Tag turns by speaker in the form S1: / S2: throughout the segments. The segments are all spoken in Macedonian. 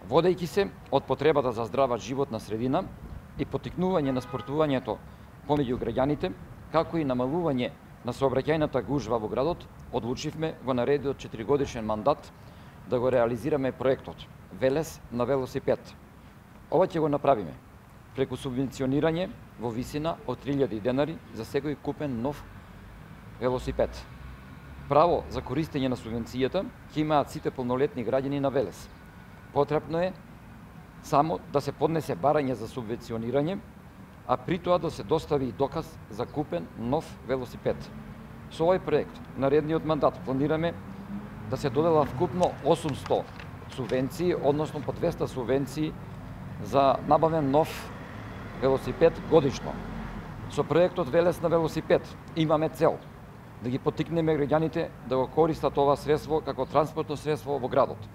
S1: Водејќи се од потребата за здрава животна средина и поттикнување на спортувањето помеѓу граѓаните, како и намалување на сообраќајната гужва во градот, одлучивме во наредниот 4-годишен мандат да го реализираме проектот Велес на велосипед. Ова ќе го направиме преку субвенционирање во висина од 3000 денари за секој купен нов велосипед. Право за користење на субвенцијата ќе имаат сите полнолетни граѓани на Велес. Потребно е само да се поднесе барање за субвенционирање, а при тоа да се достави и доказ за купен нов велосипед. Со овој проект, наредниот мандат, планираме да се додела вкупно 800 субвенции, односно по 200 субвенции за набавен нов велосипед годишно. Со проектот Велес на велосипед имаме цел да ги поттикнеме граѓаните да го користат ова средство како транспортно средство во градот.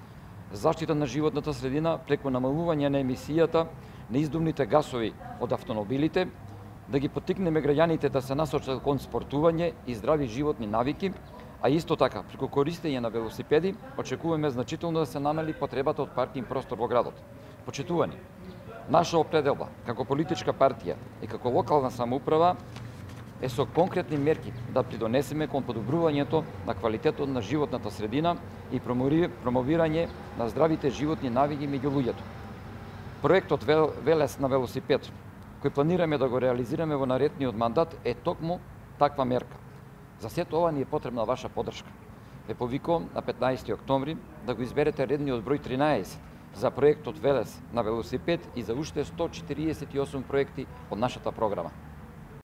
S1: Заштита на животната средина преку намалување на емисијата на издувните гасови од автомобилите, да ги поттикнеме граѓаните да се насочат кон спортување и здрави животни навики, а исто така, преку користење на велосипеди, очекуваме значително да се намали потребата од паркинг простор во градот. Почитувани, наша определба како политичка партија и како локална самоуправа е со конкретни мерки да придонесеме кон подобрувањето на квалитетот на животната средина и промовирање на здравите животни навики меѓу луѓето. Проектот Велес на велосипед, кој планираме да го реализираме во наредниот мандат, е токму таква мерка. За сето ова ни е потребна ваша поддршка. Ве повикувам на 15 октомври да го изберете редниот број 13 за проектот Велес на велосипед и за уште 148 проекти од нашата програма.